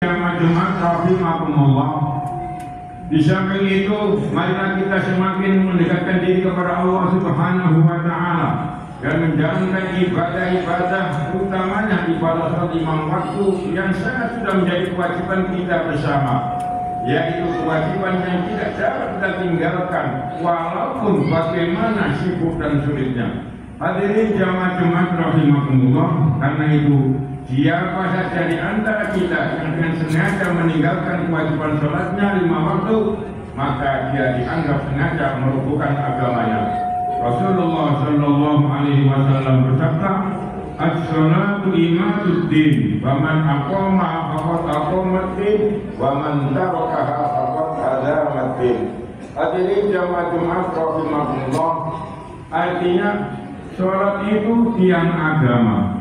Jemaat rahimakumullah. Di samping itu, marilah kita semakin mendekatkan diri kepada Allah Subhanahu wa taala dan menjalankan ibadah-ibadah, utamanya ibadah salat lima waktu yang sangat sudah menjadi kewajiban kita bersama, yaitu kewajiban yang tidak dapat kita tinggalkan walaupun bagaimana sibuk dan sulitnya. Hadirin jamaah rahimakumullah, karena itu siapa saja di antara kita yang dengan sengaja meninggalkan kewajiban sholatnya lima waktu, maka dia dianggap sengaja merubuhkan agamanya. Rasulullah Shallallahu Alaihi Wasallam bersabda, "As-salatu imaduddin, wa man aqama faqad aqamaddin, wa man tarakaha faqad hadamaddin." Hadirin jamaah rahimahumullah, artinya sholat itu tiang agama.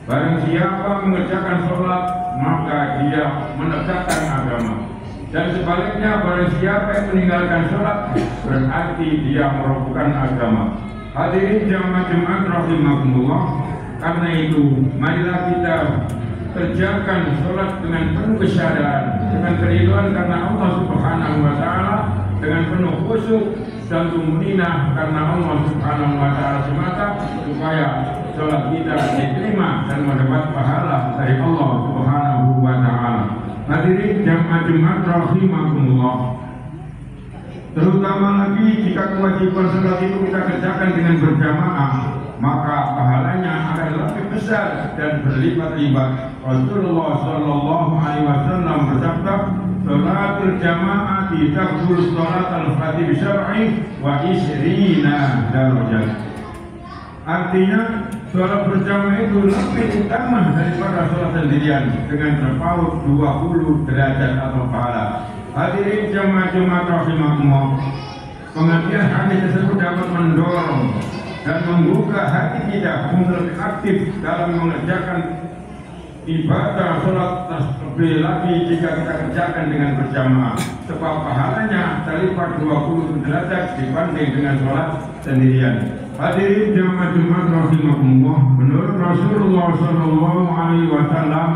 Barang siapa mengerjakan sholat, maka dia menegakkan agama. Dan sebaliknya, barang siapa yang meninggalkan sholat, berarti dia merobohkan agama. Hadirin jamaah rahimakumullah, karena itu marilah kita kerjakan sholat dengan penuh kesadaran, dengan keridhaan karena Allah Subhanahu wa taala, dengan penuh khusyuk dan tuminah karena Allah Subhanahu wa taala semata, supaya sholat kita diterima dan mendapat pahala dari Allah Subhanahu wa taala. Hadirin jamaah rahimakumullah, terutama lagi jika kewajiban sholat itu kita kerjakan dengan berjamaah, maka pahalanya akan lebih besar dan berlipat-lipat. Rasulullah Shallallahu Alaihi Wasallam bersabda, "Sholatul jamaah taqbul sholat al-fatih bisyar'i wa isrina darajat." Artinya sholat berjamaah itu lebih utama daripada sholat sendirian dengan terpaut 20 derajat atau pahala. Hadirin jamaah rahimakumullah, pengertian hadis tersebut dapat mendorong dan membuka hati kita untuk lebih aktif dalam mengerjakan ibadah sholat, terlebih lagi jika kita kerjakan dengan berjamaah, sebab pahalanya terlipat 20 derajat dibanding dengan sholat sendirian. Hadirin jamaah rahimahumullah, menurut Rasulullah Shallallahu Alaihi Wasallam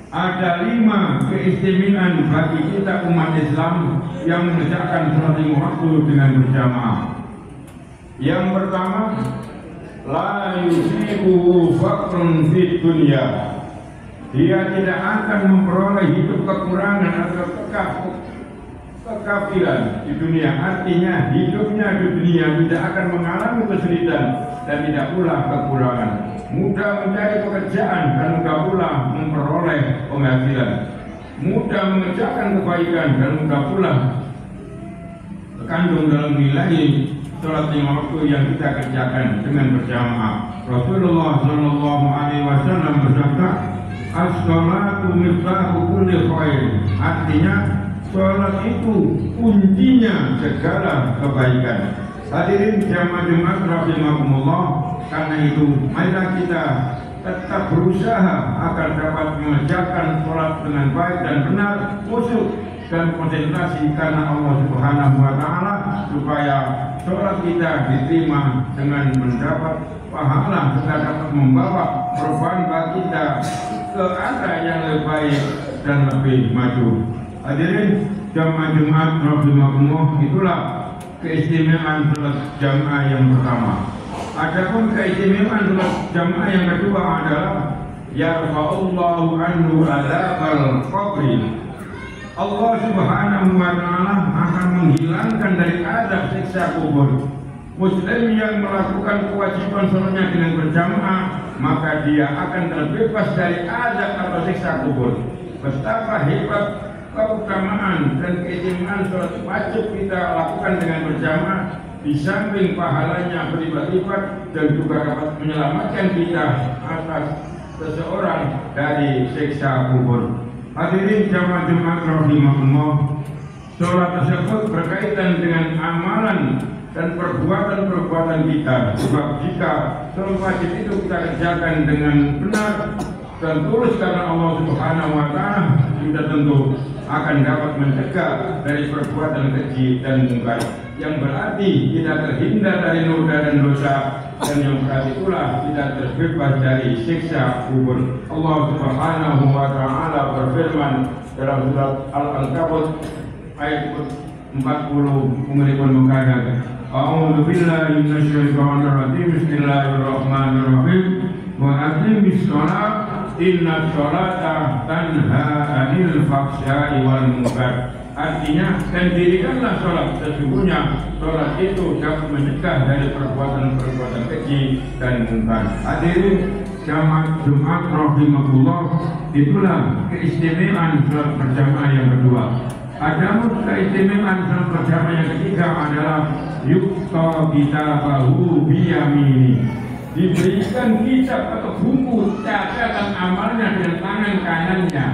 ada 5 keistimewaan bagi kita umat Islam yang mengerjakan sholat 5 waktu dengan berjamaah. Yang pertama, la yusibuhu faqrun fid dunya, dia tidak akan memperoleh hidup kekurangan atau kekafiran di dunia. Artinya hidupnya di dunia tidak akan mengalami kesulitan dan tidak pula kekurangan, mudah mencari pekerjaan dan mudah pula memperoleh penghasilan, mudah mengerjakan kebaikan dan mudah pula terkandung dalam nilai sholat 5 waktu yang kita kerjakan dengan berjamaah. Rasulullah Shallallahu Alaihi Wasallam bersabda, "As-salatu miftahu kulli khair." Artinya sholat itu kuncinya segala kebaikan. Hadirin jamaah rahimakumullah, karena itu marilah kita tetap berusaha agar dapat mengerjakan sholat dengan baik dan benar, khusyuk dan konsentrasi karena Allah Subhanahu wa taala, supaya sholat kita diterima dengan mendapat pahala serta dapat membawa perubahan bagi kita ke arah yang lebih baik dan lebih maju. Hadirin jamaah rahimakumullah, itulah keistimewaan sholat jamaah yang pertama. Adapun keistimewaan sholat jamaah yang kedua adalah yarfa'ullahu anhu adzabal qabri. Allah Subhanahu wa taala akan menghilangkan dari azab siksa kubur. Muslim yang melakukan kewajiban sholatnya dengan berjamaah, maka dia akan terbebas dari azab atau siksa kubur. Betapa hebat keutamaan dan keistimewaan sholat wajib kita lakukan dengan berjamaah, di samping pahalanya berlipat-lipat dan juga dapat menyelamatkan kita atas seseorang dari siksa kubur. Hadirin jamaah rahimahumullah, sholat tersebut berkaitan dengan amalan dan perbuatan-perbuatan kita. Sebab jika sholat wajib itu kita kerjakan dengan benar dan tulus karena Allah Subhanahu wa taala, kita tentu akan dapat mencegah dari perbuatan keji dan mungkar, yang berarti kita terhindar dari noda dan dosa dan yang berarti pula kita terbebas dari siksa kubur. Allah Subhanahu wa taala berfirman dalam surat Al-Ankabut ayat 40 mengenai mengatakan A'udzu billahi minasyaitonir rajim. Bismillahirrahmanirrahim. Wa aqimis shalah inna sholata tanha 'anil fahsya'i wal munkar. Artinya, dan dirikanlah sholat. Sesungguhnya sholat itu dapat mencegah dari perbuatan-perbuatan keji dan munkar. Hadirin jamaah Jumat rahimahullah, itulah keistimewaan sholat berjamaah yang kedua. Adapun keistimewaan sholat berjamaah yang ketiga adalah yukta kitabahu biyamini. Diberikan kitab atau buku catatan amalnya dengan tangan kanannya.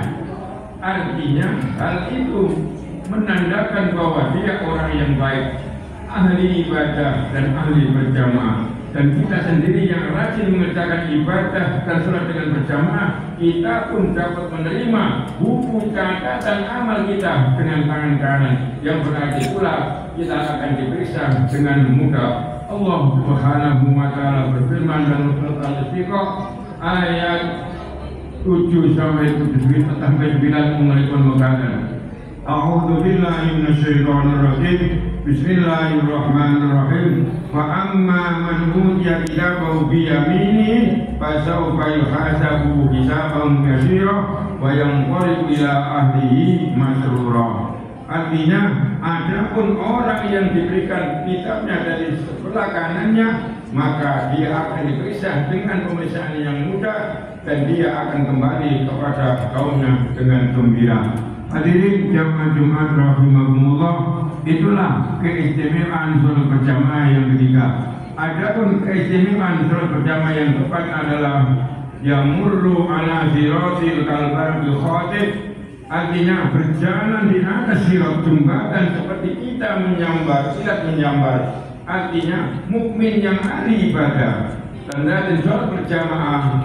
Artinya hal itu menandakan bahwa dia orang yang baik, ahli ibadah dan ahli berjamaah. Dan kita sendiri yang rajin mengerjakan ibadah dan sholat dengan berjamaah, kita pun dapat menerima buku catatan amal kita dengan tangan kanan, yang berarti pula kita akan diperiksa dengan mudah. Allah Subhanahu wa taala berfirman dalam surat Al-Istiqah ayat 7 sampai 9 mengenai mengatakan A'udzu billahi minasyaitonir rajim. Bismillahirrahmanirrahim. Fa amma man utiya kitabahu bi yaminihi fa sawfa yuhasabu hisaban katsira wa yanqalibu ila ahlihi masrura. Artinya, adapun orang yang diberikan kitabnya dari sebelah kanannya, maka dia akan diperiksa dengan pemeriksaan yang mudah dan dia akan kembali kepada kaumnya dengan gembira. Hadirin jamaah Jumat rahimahumullah, itulah keistimewaan sholat berjamaah yang ketiga. Adapun keistimewaan sholat berjamaah yang keempat adalah yamurru ala siratil kalbarqil khatib. Artinya berjalan di atas sirat jembatan seperti kita menyambar, silat menyambar. Artinya mukmin yang ahli ibadah. Dan dari sholat berjamaah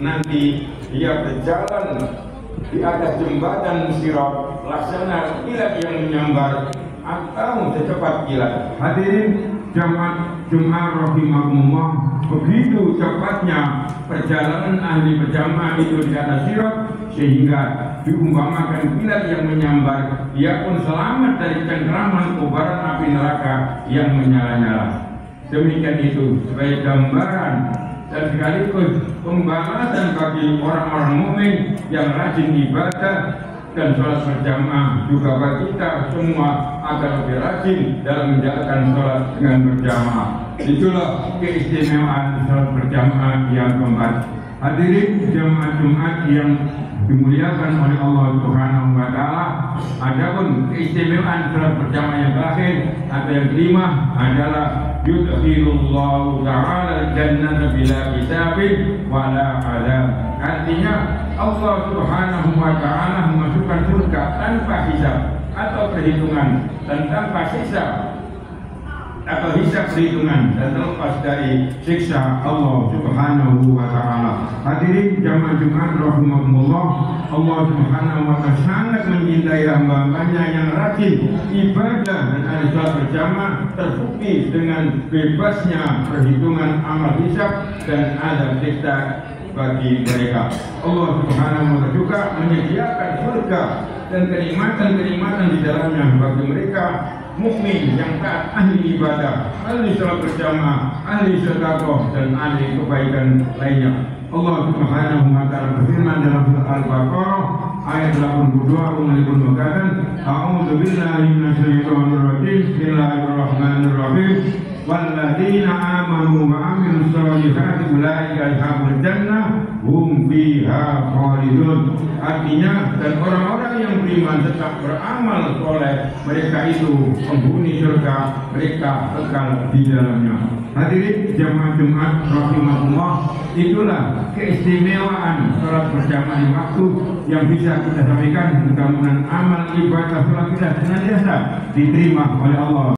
nanti dia berjalan di atas jembatan sirat laksana kilat yang menyambar atau secepat kilat. Hadirin jamaah Jumat rahimahumullah, begitu cepatnya perjalanan ahli berjamaah itu di atas sirat sehingga diumpamakan kilat yang menyambar, dia pun selamat dari cengkeraman kobaran api neraka yang menyala-nyala. Demikian itu sebagai gambaran dan sekaligus pembalasan bagi orang-orang mukmin yang rajin ibadah dan sholat berjamaah, juga bagi kita semua agar lebih rajin dalam menjalankan sholat dengan berjamaah. Itulah keistimewaan sholat berjamaah yang keempat. Hadirin jamaah Jumat yang dimuliakan oleh Allah Subhanahu wa taala, adapun keistimewaan sholat berjamaah yang terakhir atau yang kelima adalah yudkhilullahu ta'ala jannata bila hisabin wala adab. Artinya Allah Subhanahu wa taala memasukkan surga tanpa hisab atau perhitungan dan tanpa siksa atau hisab perhitungan dan terlepas dari siksa Allah Subhanahu wa taala. Hadirin jamaah Jumat rahimahumullah, Allah Subhanahu wa taala sangat mencintai hamba-hambanya yang rajin ibadah dan ahli sholat berjamaah, terbukti dengan bebasnya perhitungan amal hisab dan adab siksa bagi mereka. Allah Subhanahu wa taala juga menyediakan surga dan kenikmatan-kenikmatan di dalamnya bagi mereka mukmin yang taat, ahli ibadah, ahli sholat berjamaah, ahli sedekah dan ahli kebaikan lainnya. Allah Subhanahu wa taala berfirman dalam surat Al-Baqarah ayat 82 mengatakan A'udzu billahi minasyaitonir rajim. Bismillahirrahmanirrahim. Walladzina amanu wa amilus solihati ulaika ashabul jannah hum fiha khalidun. Artinya, dan orang-orang yang beriman tetap beramal soleh, mereka itu penghuni surga, mereka kekal di dalamnya. Hadirin jamaah Jumat rahimahullah, itulah keistimewaan sholat berjamaah di waktu yang bisa kita sampaikan. Mudah-mudahan amal ibadah sholat kita senantiasa diterima oleh Allah.